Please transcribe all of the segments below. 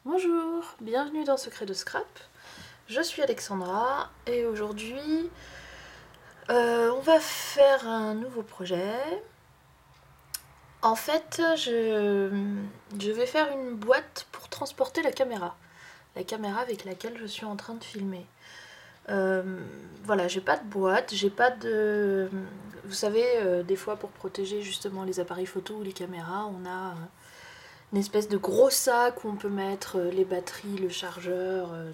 Bonjour, bienvenue dans Secret de Scrap. Je suis Alexandra et aujourd'hui on va faire un nouveau projet. En fait, je vais faire une boîte pour transporter la caméra avec laquelle je suis en train de filmer. Voilà, j'ai pas de boîte, j'ai pas de... Vous savez, des fois pour protéger justement les appareils photo ou les caméras, on a une espèce de gros sac où on peut mettre les batteries, le chargeur, euh,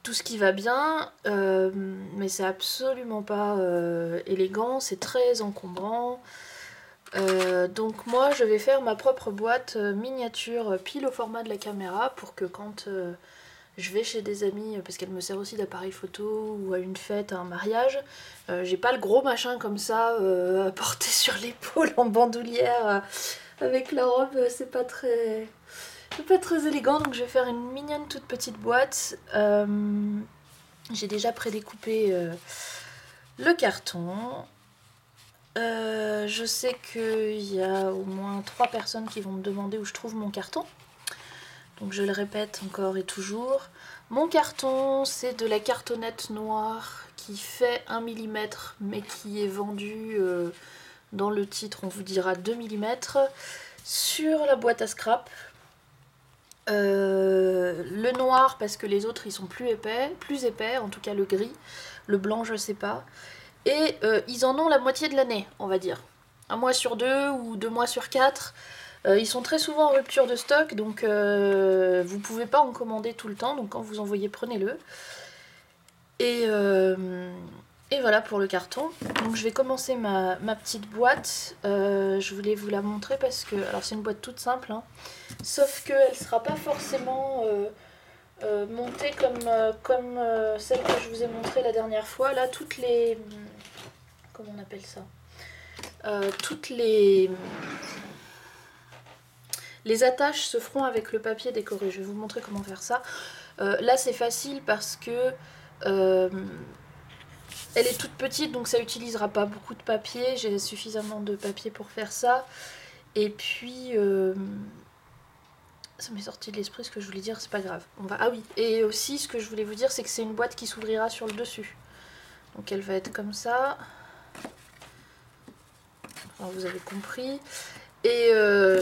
tout ce qui va bien, mais c'est absolument pas élégant, c'est très encombrant. Donc moi je vais faire ma propre boîte miniature pile au format de la caméra pour que quand je vais chez des amis, parce qu'elle me sert aussi d'appareil photo ou à une fête, à un mariage, j'ai pas le gros machin comme ça à porter sur l'épaule en bandoulière avec la robe, c'est pas très élégant, donc je vais faire une mignonne toute petite boîte. J'ai déjà prédécoupé le carton. Je sais qu'il y a au moins 3 personnes qui vont me demander où je trouve mon carton. Donc je le répète encore et toujours. Mon carton, c'est de la cartonnette noire qui fait 1 mm, mais qui est vendue dans le titre, on vous dira 2 mm, sur la boîte à scrap. Le noir parce que les autres ils sont plus épais, en tout cas le gris, le blanc je sais pas. Et ils en ont la moitié de l'année, on va dire. Un mois sur 2 ou 2 mois sur 4. Ils sont très souvent en rupture de stock, donc vous pouvez pas en commander tout le temps, donc quand vous en voyez, prenez-le. Et, et voilà pour le carton. Donc je vais commencer ma petite boîte. Je voulais vous la montrer parce que... Alors c'est une boîte toute simple, hein, sauf qu'elle ne sera pas forcément montée comme celle que je vous ai montrée la dernière fois. Là, toutes les... Comment on appelle ça toutes les attaches se feront avec le papier décoré. Je vais vous montrer comment faire ça. Là, c'est facile parce que elle est toute petite, donc ça utilisera pas beaucoup de papier. J'ai suffisamment de papier pour faire ça. Et puis, ça m'est sorti de l'esprit ce que je voulais dire, c'est pas grave. Ah oui, et aussi ce que je voulais vous dire, c'est que c'est une boîte qui s'ouvrira sur le dessus. Donc elle va être comme ça. Alors, vous avez compris. Et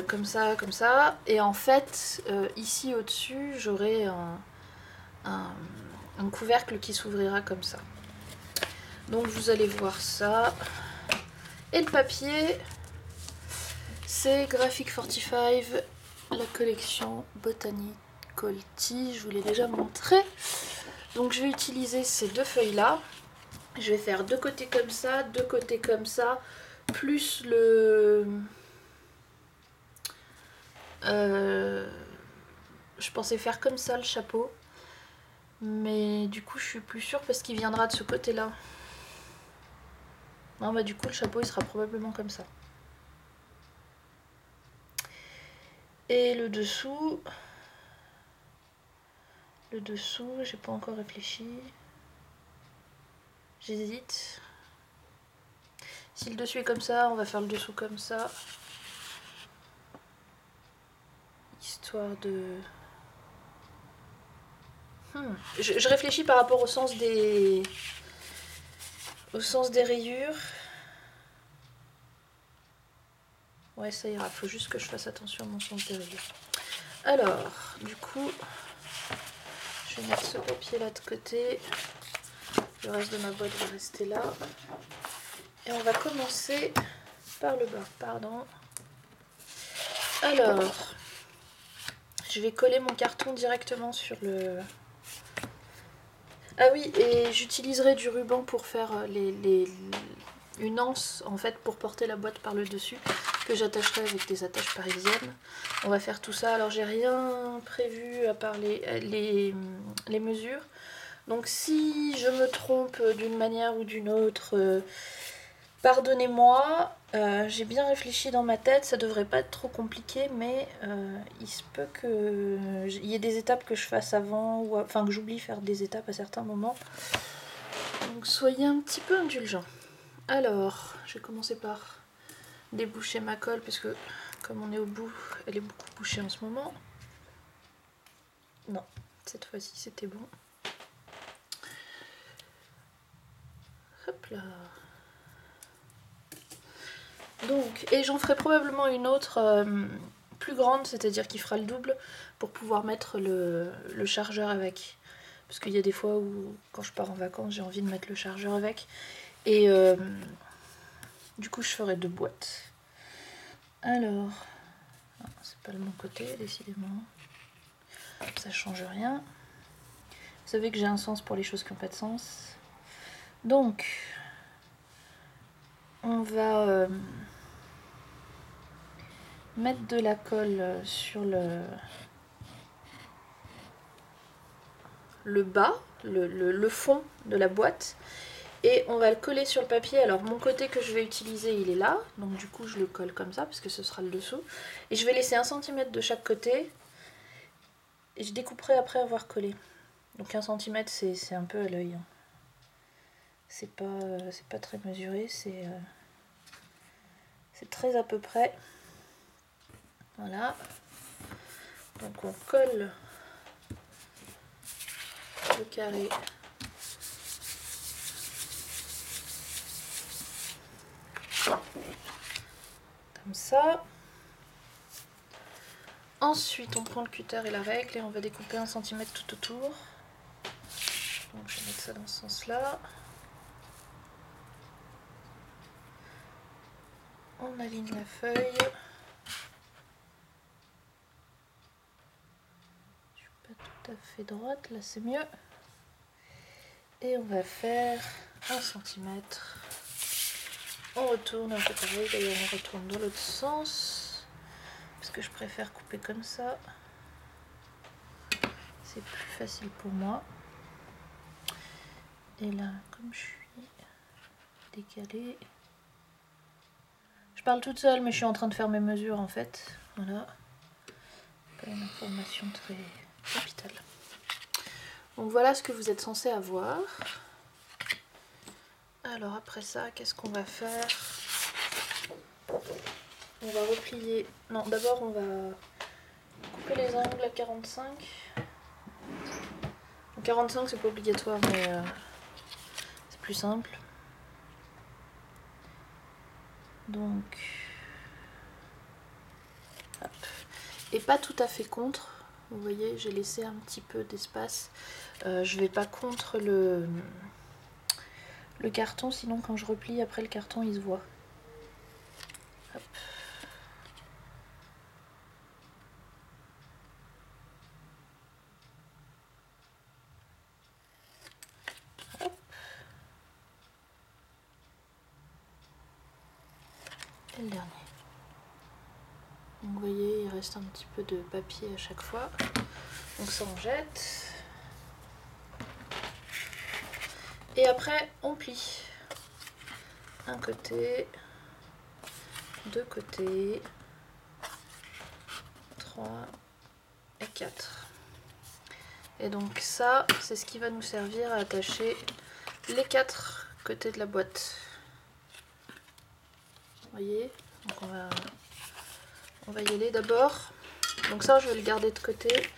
comme ça, comme ça. Et en fait, ici au-dessus, j'aurai un couvercle qui s'ouvrira comme ça. Donc vous allez voir ça. Et le papier, c'est Graphic 45, la collection Botanical Tea. Je vous l'ai déjà montré. Donc je vais utiliser ces deux feuilles-là. Je vais faire 2 côtés comme ça, 2 côtés comme ça, plus le... je pensais faire comme ça le chapeau, mais du coup je suis plus sûre parce qu'il viendra de ce côté là. Non bah du coup le chapeau il sera probablement comme ça. Et le dessous, j'ai pas encore réfléchi, j'hésite. Si le dessus est comme ça, on va faire le dessous comme ça, histoire de... Je réfléchis par rapport au sens des rayures. Ouais, ça ira, faut juste que je fasse attention à mon sens des rayures. Alors, du coup, je vais mettre ce papier là de côté. Le reste de ma boîte va rester là. Et on va commencer par le bas, pardon. Alors, je vais coller mon carton directement sur le... Ah oui, et j'utiliserai du ruban pour faire une anse, en fait, pour porter la boîte par le dessus, que j'attacherai avec des attaches parisiennes. On va faire tout ça. Alors, j'ai rien prévu à part les mesures. Donc, si je me trompe d'une manière ou d'une autre, pardonnez-moi. J'ai bien réfléchi dans ma tête, ça devrait pas être trop compliqué, mais il se peut qu'il y ait des étapes que je fasse avant, ou enfin que j'oublie faire des étapes à certains moments. Donc soyez un petit peu indulgents. Alors, je vais commencer par déboucher ma colle parce que comme on est au bout, elle est beaucoup bouchée en ce moment. Non, cette fois-ci c'était bon. Hop là. Donc, et j'en ferai probablement une autre plus grande, c'est-à-dire qui fera le double, pour pouvoir mettre le chargeur avec. Parce qu'il y a des fois où, quand je pars en vacances, j'ai envie de mettre le chargeur avec. Et du coup, je ferai 2 boîtes. Alors, c'est pas le bon côté, décidément. Ça change rien. Vous savez que j'ai un sens pour les choses qui n'ont pas de sens. Donc, on va mettre de la colle sur le bas, le fond de la boîte. Et on va le coller sur le papier. Alors mon côté que je vais utiliser, il est là. Donc du coup, je le colle comme ça, parce que ce sera le dessous. Et je vais laisser 1 cm de chaque côté. Et je découperai après avoir collé. Donc 1 cm, c'est un peu à l'œil. C'est pas très mesuré, c'est très à peu près. Voilà. Donc on colle le carré comme ça. Ensuite, on prend le cutter et la règle et on va découper 1 cm tout autour. Donc je vais mettre ça dans ce sens-là. On aligne la feuille. Je suis pas tout à fait droite, là c'est mieux. Et on va faire 1 cm. On retourne un peu pareil, d'ailleurs on retourne dans l'autre sens. Parce que je préfère couper comme ça. C'est plus facile pour moi. Et là, comme je suis décalée... Je parle toute seule, mais je suis en train de faire mes mesures en fait. Voilà. Pas une information très capitale. Donc voilà ce que vous êtes censé avoir. Alors après ça, qu'est-ce qu'on va faire? On va replier... Non, d'abord on va couper les angles à 45. 45 c'est pas obligatoire, mais c'est plus simple. Donc... Hop. Et pas tout à fait contre. Vous voyez, j'ai laissé un petit peu d'espace. Je vais pas contre le carton, sinon quand je replie après le carton il se voit. Hop. Hop. Et le dernier. Donc vous voyez, il reste un petit peu de papier à chaque fois. Donc ça on jette. Et après on plie. Un côté, 2 côtés, 3 et 4. Et donc ça, c'est ce qui va nous servir à attacher les 4 côtés de la boîte. Vous voyez? Donc on va y aller d'abord. Donc ça, je vais le garder de côté.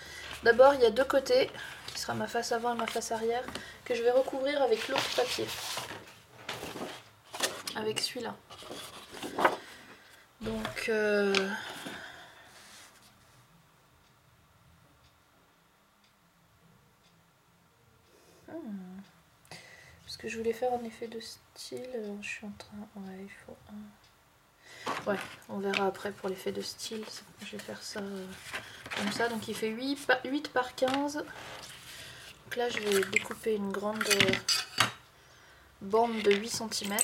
D'abord, il y a 2 côtés, qui sera ma face avant et ma face arrière, que je vais recouvrir avec l'autre papier. Avec celui-là. Donc... Parce que je voulais faire un effet de style, alors je suis en train... Ouais, il faut un... Ouais, on verra après pour l'effet de style. Je vais faire ça comme ça. Donc il fait 8 par 15. Donc là, je vais découper une grande bande de 8 cm.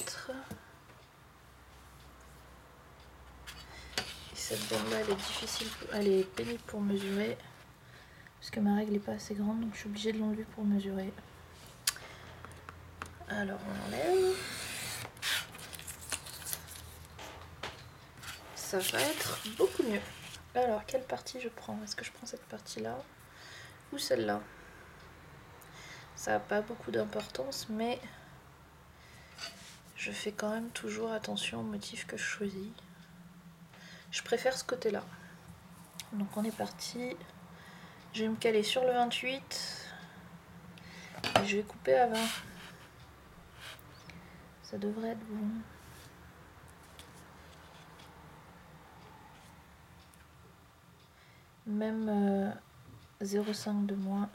Et cette bande-là, elle est difficile, elle est pénible pour mesurer. Parce que ma règle n'est pas assez grande, donc je suis obligée de l'enlever pour mesurer. Alors on enlève. Ça va être beaucoup mieux. Alors quelle partie je prends? Est-ce que je prends cette partie-là ou celle-là? Ça n'a pas beaucoup d'importance, mais je fais quand même toujours attention au motif que je choisis. Je préfère ce côté-là. Donc on est parti. Je vais me caler sur le 28. Et je vais couper à 20. Ça devrait être bon. Même 0,5 de moins.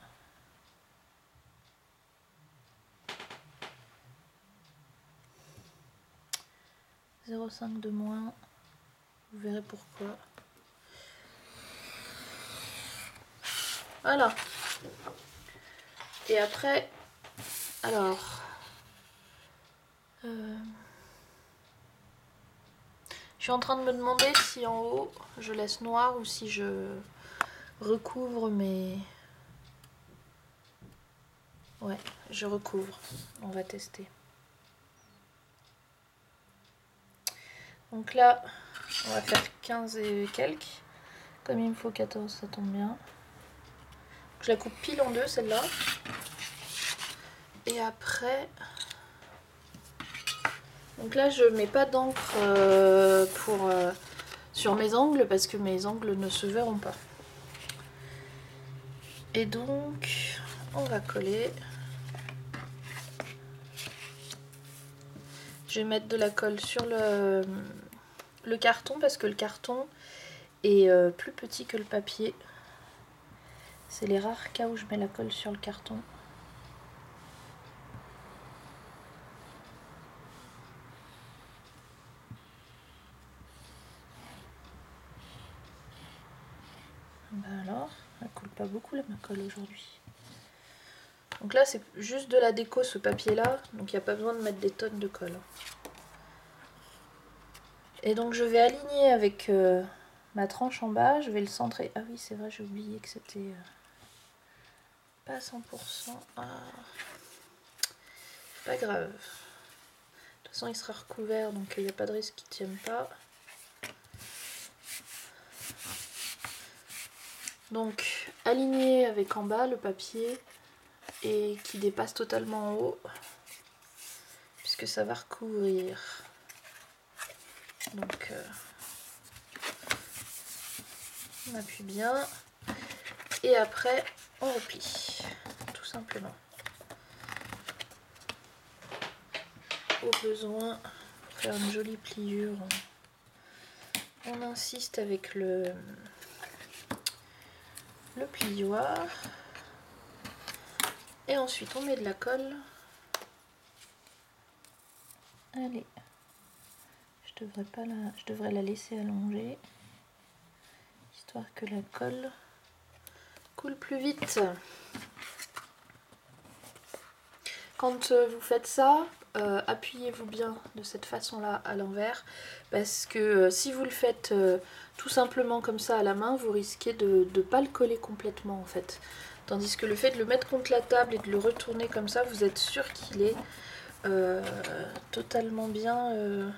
« 0,5 de moins. Vous verrez pourquoi. Voilà. Et après, alors, je suis en train de me demander si en haut je laisse noir ou si je recouvre mes... Ouais, je recouvre. On va tester. Donc là, on va faire 15 et quelques. Comme il me faut 14, ça tombe bien. Je la coupe pile en deux, celle-là. Et après... Donc là, je mets pas d'encre sur mes angles parce que mes angles ne se verront pas. Et donc, on va coller. Je vais mettre de la colle sur le carton parce que le carton est plus petit que le papier. C'est les rares cas où je mets la colle sur le carton. Ben alors, elle coule pas beaucoup là, ma colle aujourd'hui. Donc là, c'est juste de la déco ce papier là, donc il n'y a pas besoin de mettre des tonnes de colle. Et donc je vais aligner avec ma tranche en bas, je vais le centrer. Ah oui, c'est vrai, j'ai oublié que c'était pas 100%. Ah, pas grave. De toute façon, il sera recouvert, donc il n'y a pas de risque qu'il ne tienne pas. Donc, aligner avec en bas le papier et qui dépasse totalement en haut, puisque ça va recouvrir. Donc, on appuie bien. Et après, on replie, tout simplement. Au besoin, pour faire une jolie pliure, on insiste avec le plioir. Et ensuite, on met de la colle. Allez, je devrais la laisser allonger, histoire que la colle coule plus vite. Quand vous faites ça, appuyez-vous bien de cette façon-là à l'envers, parce que si vous le faites tout simplement comme ça à la main, vous risquez de ne pas le coller complètement en fait. Tandis que le fait de le mettre contre la table et de le retourner comme ça, vous êtes sûr qu'il est totalement bien,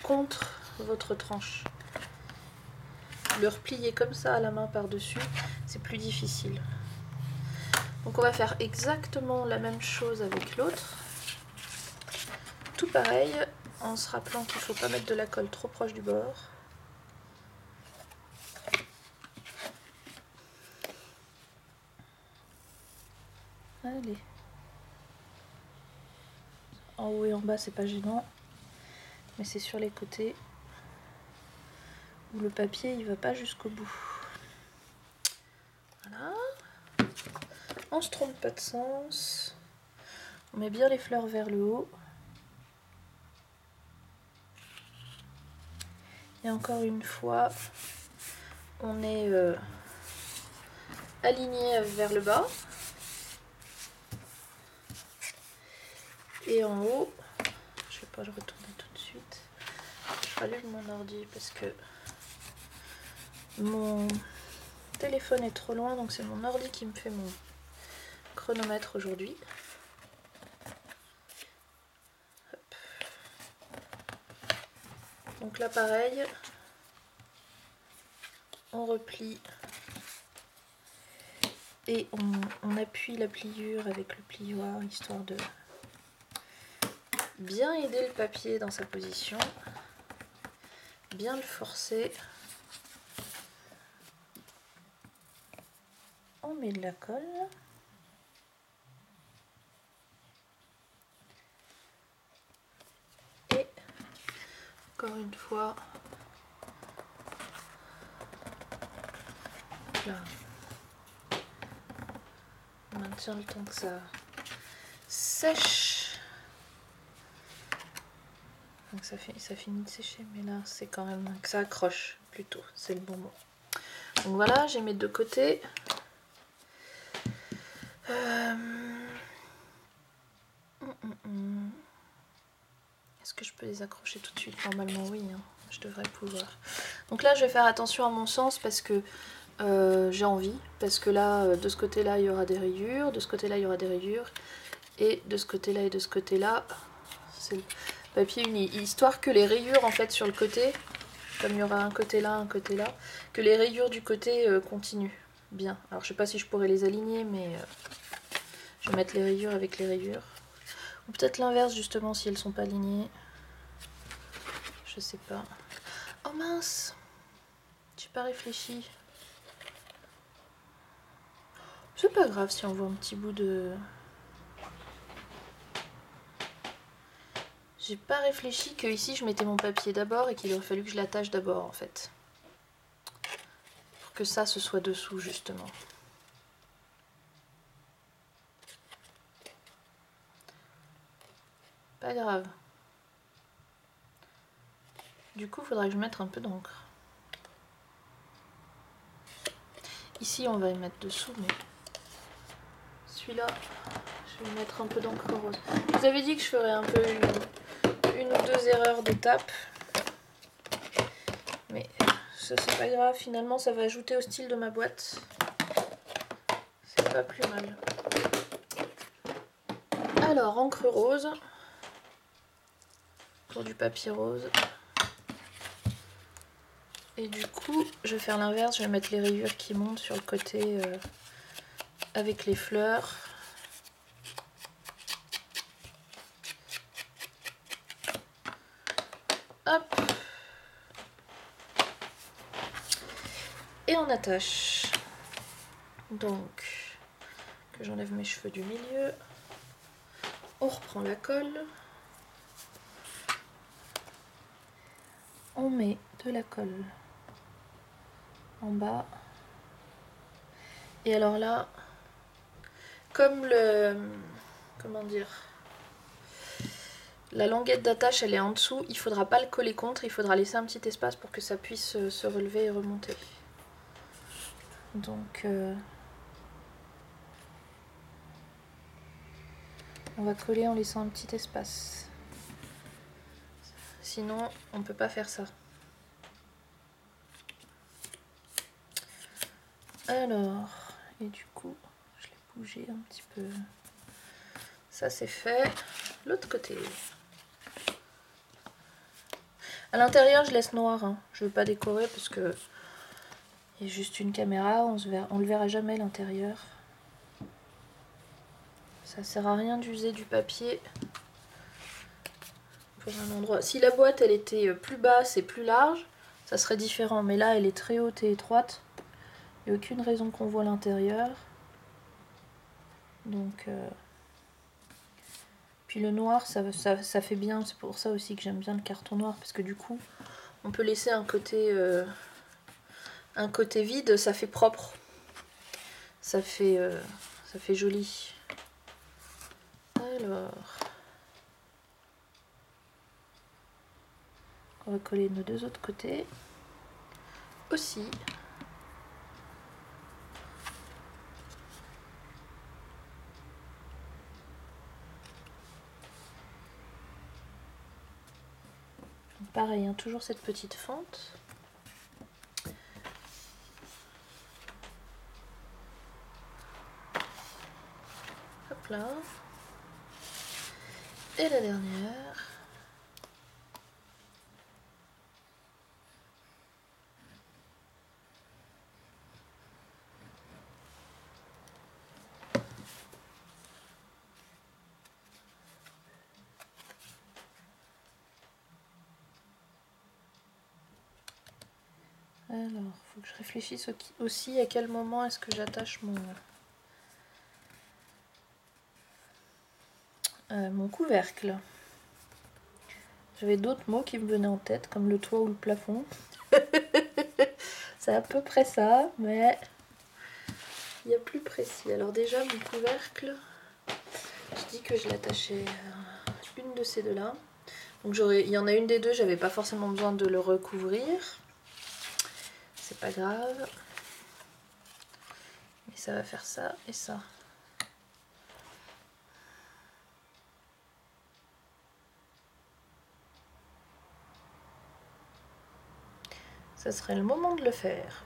contre votre tranche. Le replier comme ça à la main par-dessus, c'est plus difficile. Donc on va faire exactement la même chose avec l'autre. Tout pareil, en se rappelant qu'il ne faut pas mettre de la colle trop proche du bord. Allez. En haut et en bas, c'est pas gênant, mais c'est sur les côtés où le papier il va pas jusqu'au bout. Voilà. On se trompe pas de sens. On met bien les fleurs vers le haut. Et encore une fois, on est aligné vers le bas. Et en haut, je vais pas le retourner tout de suite. Je rallume mon ordi parce que mon téléphone est trop loin, donc c'est mon ordi qui me fait mon chronomètre aujourd'hui. Donc là pareil, on replie et on appuie la pliure avec le plioir, histoire de bien aider le papier dans sa position, bien le forcer. On met de la colle. Et encore une fois, là, on maintient le temps que ça sèche. Donc ça finit de sécher, mais là c'est quand même que ça accroche plutôt, c'est le bon mot. Donc voilà, j'ai mes deux côtés. Est-ce que je peux les accrocher tout de suite? Normalement oui, hein. Je devrais pouvoir. Donc là je vais faire attention à mon sens parce que j'ai envie. Parce que là, de ce côté-là il y aura des rayures, de ce côté-là il y aura des rayures. Et de ce côté-là et de ce côté-là, c'est le papier uni. Histoire que les rayures en fait sur le côté, comme il y aura un côté là, que les rayures du côté continuent bien. Alors je sais pas si je pourrais les aligner, mais je vais mettre les rayures avec les rayures. Ou peut-être l'inverse justement si elles sont pas alignées. Je sais pas. Oh mince! J'ai pas réfléchi. C'est pas grave si on voit un petit bout de... J'ai pas réfléchi que ici je mettais mon papier d'abord et qu'il aurait fallu que je l'attache d'abord en fait. Pour que ça ce soit dessous justement. Pas grave. Du coup il faudra que je mette un peu d'encre. Ici on va y mettre dessous, mais celui-là je vais mettre un peu d'encre rose. Je vous avais dit que je ferais un peu une ou deux erreurs d'étape. Mais ça c'est pas grave, finalement ça va ajouter au style de ma boîte. C'est pas plus mal. Alors, encre rose. Pour du papier rose. Et du coup, je vais faire l'inverse, je vais mettre les rayures qui montent sur le côté avec les fleurs. Hop. Et on attache. Donc, que j'enlève mes cheveux du milieu. On reprend la colle. On met de la colle en bas. Et alors là, comme comment dire, la languette d'attache elle est en dessous, il faudra pas le coller contre, il faudra laisser un petit espace pour que ça puisse se relever et remonter. Donc on va coller en laissant un petit espace. Sinon on peut pas faire ça. Alors, et du coup, je l'ai bougé un petit peu. Ça c'est fait. L'autre côté. À l'intérieur je laisse noir, hein. Je veux pas décorer parce que il y a juste une caméra, on le verra jamais l'intérieur. Ça sert à rien d'user du papier pour un endroit. Si la boîte elle était plus basse et plus large, ça serait différent. Mais là elle est très haute et étroite. Il n'y a aucune raison qu'on voit l'intérieur. Donc puis le noir ça fait bien. C'est pour ça aussi que j'aime bien le carton noir. Parce que du coup on peut laisser un côté vide. Ça fait propre. Ça fait joli. Alors... on va coller nos deux autres côtés aussi. Pareil, hein, toujours cette petite fente. Hop là. Et la dernière. Alors, faut que je réfléchisse aussi à quel moment est-ce que j'attache mon couvercle. J'avais d'autres mots qui me venaient en tête, comme le toit ou le plafond. C'est à peu près ça, mais il y a plus précis. Alors déjà, mon couvercle, je dis que je l'attachais à une de ces deux-là. Donc il y en a une des deux, j'avais pas forcément besoin de le recouvrir. C'est pas grave. Mais ça va faire ça et ça. Ça serait le moment de le faire.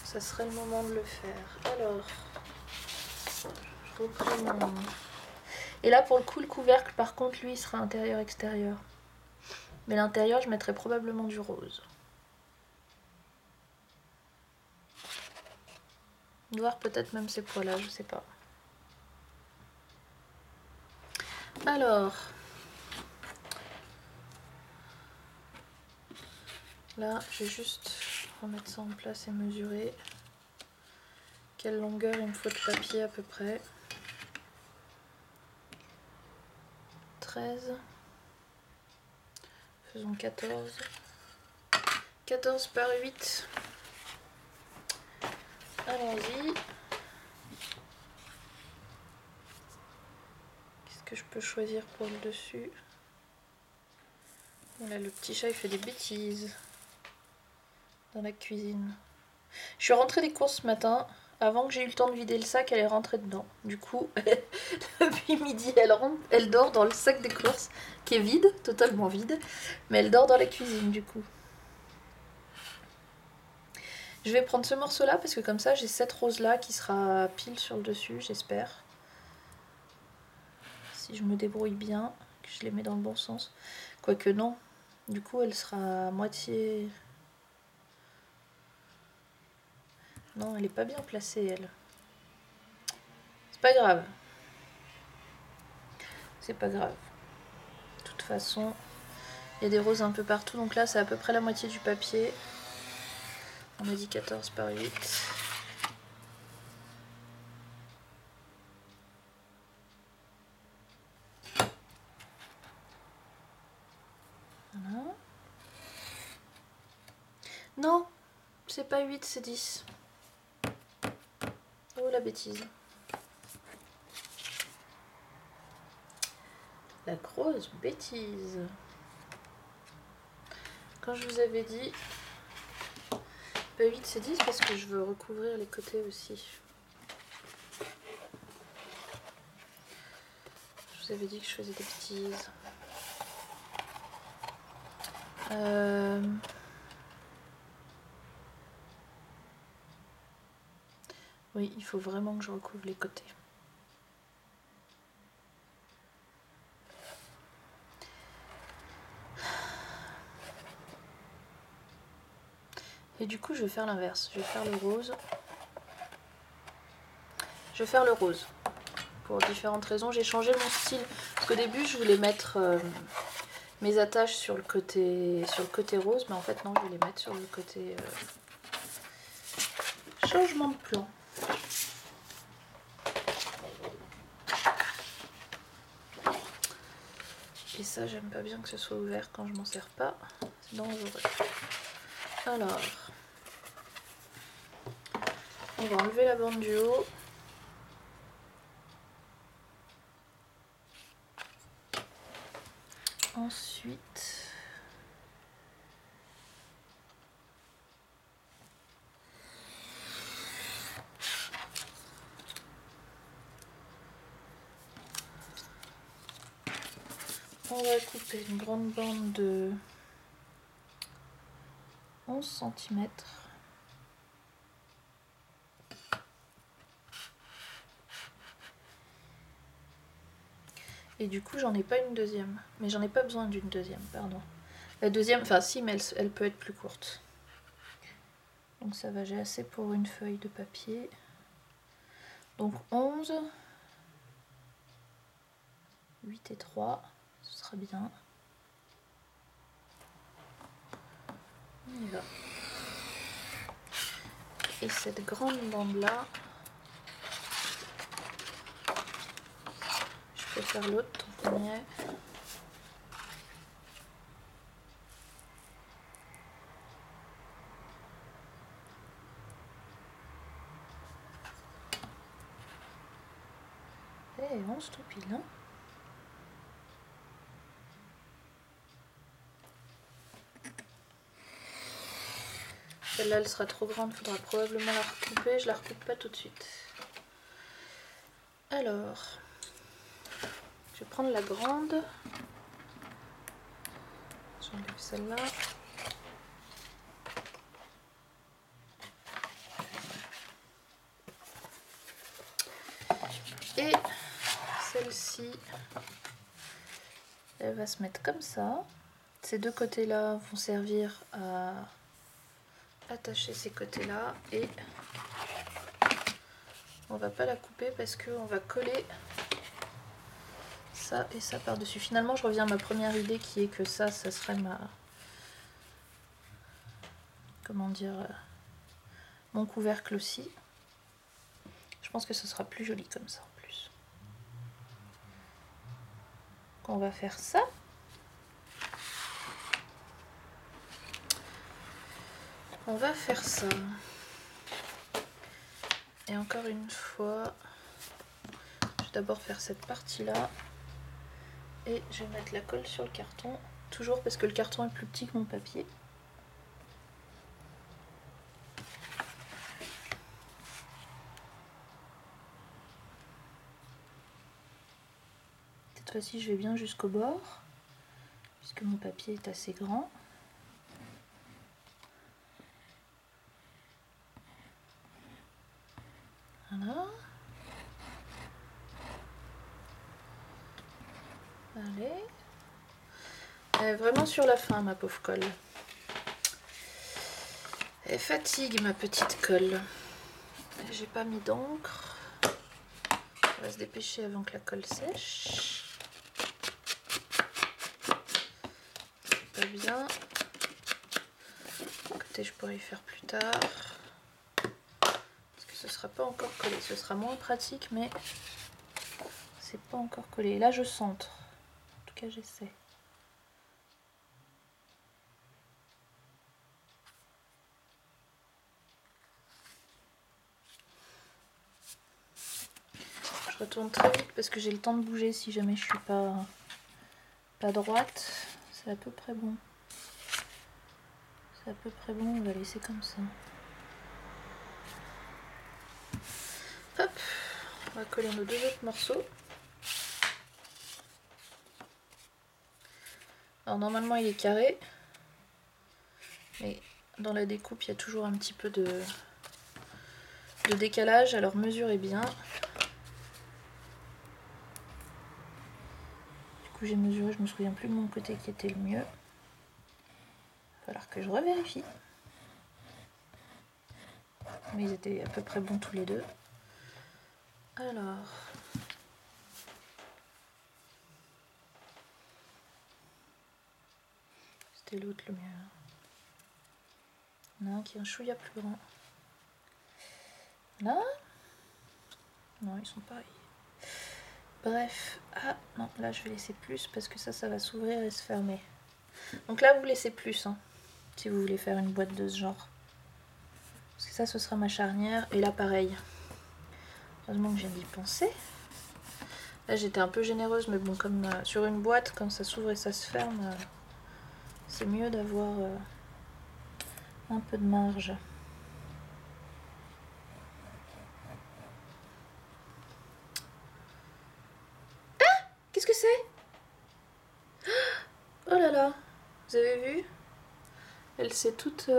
Ça serait le moment de le faire. Alors, je reprends mon... Et là, pour le coup, le couvercle, par contre, lui, il sera intérieur-extérieur. Mais l'intérieur, je mettrai probablement du rose. Voir peut-être même ces poils-là, je sais pas. Alors... Là, je vais juste remettre ça en place et mesurer quelle longueur il me faut de papier à peu près. 13. Faisons 14. 14 par 8. Allons-y. Qu'est-ce que je peux choisir pour le dessus? Voilà, le petit chat il fait des bêtises dans la cuisine. Je suis rentrée des courses ce matin. Avant que j'ai eu le temps de vider le sac, elle est rentrée dedans. Du coup, depuis midi, elle dort dans le sac des courses, qui est vide, totalement vide. Mais elle dort dans la cuisine, du coup. Je vais prendre ce morceau-là, parce que comme ça, j'ai cette rose-là qui sera pile sur le dessus, j'espère. Si je me débrouille bien, que je les mets dans le bon sens. Quoique non. Du coup, elle sera à moitié... Non, elle est pas bien placée, elle. C'est pas grave. C'est pas grave. De toute façon, il y a des roses un peu partout. Donc là, c'est à peu près la moitié du papier. On a dit 14 par 8. Voilà. Non, c'est pas 8, c'est 10. Oh la bêtise. La grosse bêtise. Quand je vous avais dit pas 8 c'est 10 parce que je veux recouvrir les côtés aussi. Je vous avais dit que je faisais des bêtises. Oui, il faut vraiment que je recouvre les côtés. Et du coup, je vais faire l'inverse. Je vais faire le rose. Je vais faire le rose. Pour différentes raisons. J'ai changé mon style. Parce qu'au début, je voulais mettre mes attaches sur le côté rose. Mais en fait, non, je vais les mettre sur le côté changement de plan. Et ça, j'aime pas bien que ce soit ouvert quand je m'en sers pas. C'est dangereux. Alors, on va enlever la bande du haut. Ensuite, on va couper une grande bande de 11 cm. Et du coup, j'en ai pas une deuxième. Mais j'en ai pas besoin d'une deuxième, pardon. La deuxième, enfin si, mais elle peut être plus courte. Donc ça va, j'ai assez pour une feuille de papier. Donc 11, 8 et 3, ce sera bien. On y va. Et cette grande bande là, je peux faire l'autre tant qu'on y est. Et 11 tout pile, hein. Celle-là, elle sera trop grande, il faudra probablement la recouper. Je la recoupe pas tout de suite. Alors, je vais prendre la grande. J'enlève celle-là. Et celle-ci, elle va se mettre comme ça. Ces deux côtés-là vont servir à attacher ces côtés-là. Et on va pas la couper parce qu'on va coller ça et ça par-dessus. Finalement, je reviens à ma première idée qui est que ça serait ma... Comment dire... mon couvercle aussi. Je pense que ce sera plus joli comme ça en plus. Donc on va faire ça. On va faire ça. Et encore une fois, je vais d'abord faire cette partie-là. Et je vais mettre la colle sur le carton. Toujours parce que le carton est plus petit que mon papier. Cette fois-ci, je vais bien jusqu'au bord. Puisque mon papier est assez grand. Voilà. Allez. Elle est vraiment sur la fin, ma pauvre colle. Elle fatigue, ma petite colle. J'ai pas mis d'encre. On va se dépêcher avant que la colle sèche. C'est pas bien. Écoutez, je pourrais y faire plus tard. Parce que ce sera pas encore collé. Ce sera moins pratique, mais c'est pas encore collé. Là, je centre. En tout cas, j'essaie. Je retourne très vite parce que j'ai le temps de bouger si jamais je suis pas droite. C'est à peu près bon. C'est à peu près bon, on va laisser comme ça. Hop, on va coller nos deux autres morceaux. Alors normalement il est carré, mais dans la découpe il y a toujours un petit peu de décalage, alors mesurez bien. Du coup j'ai mesuré, je me souviens plus de mon côté qui était le mieux. Il va falloir que je revérifie. Mais ils étaient à peu près bons tous les deux. Alors... c'était l'autre le mieux. Il y en a un qui est un chouïa plus grand. Là? Non, ils sont pareils. Bref. Ah, non, là je vais laisser plus parce que ça va s'ouvrir et se fermer. Donc là, vous laissez plus, hein, si vous voulez faire une boîte de ce genre. Parce que ça, ce sera ma charnière. Et là, pareil. Heureusement que je viens d'y penser. Là, j'étais un peu généreuse, mais bon, comme sur une boîte, quand ça s'ouvre et ça se ferme, c'est mieux d'avoir un peu de marge. Ah! Qu'est-ce que c'est? Oh là là! Vous avez vu? Elle s'est toute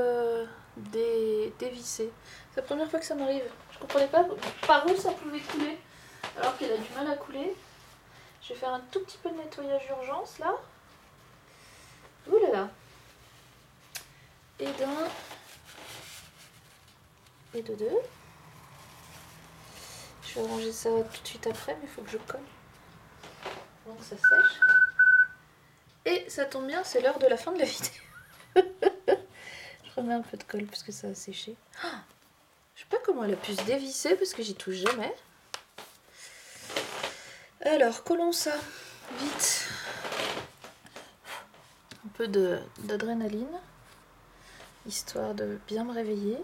dévissée. C'est la première fois que ça m'arrive. Je comprenais pas par où ça pouvait couler, alors qu'elle a du mal à couler. Je vais faire un tout petit peu de nettoyage d'urgence là. Ouh là là. Et d'un. Et de deux. Je vais ranger ça tout de suite après, mais il faut que je colle. Donc ça sèche. Et ça tombe bien, c'est l'heure de la fin de la vidéo. Je remets un peu de colle parce que ça a séché. Oh, je sais pas comment elle a pu se dévisser parce que j'y touche jamais. Alors, collons ça vite. Un peu d'adrénaline, histoire de bien me réveiller.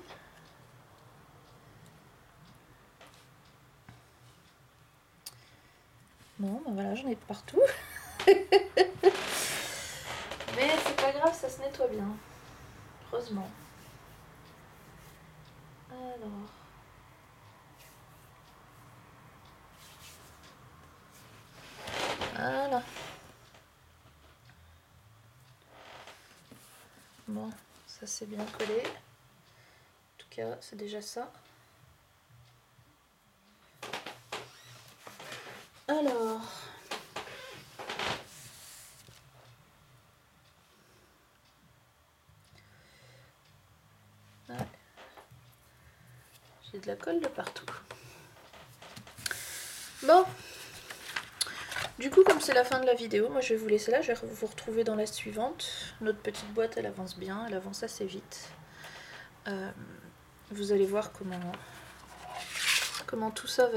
Bon, ben voilà, j'en ai de partout. Mais c'est pas grave, ça se nettoie bien. Heureusement. Alors. Voilà. Bon, ça c'est bien collé. En tout cas, c'est déjà ça. Alors. Ouais. J'ai de la colle de partout. Bon. Du coup, comme c'est la fin de la vidéo, moi je vais vous laisser là. Je vais vous retrouver dans la suivante. Notre petite boîte, elle avance bien. Elle avance assez vite. Vous allez voir comment tout ça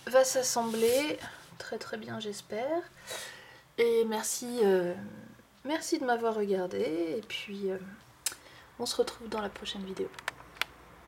va s'assembler très très bien, j'espère. Et merci de m'avoir regardé, et puis on se retrouve dans la prochaine vidéo.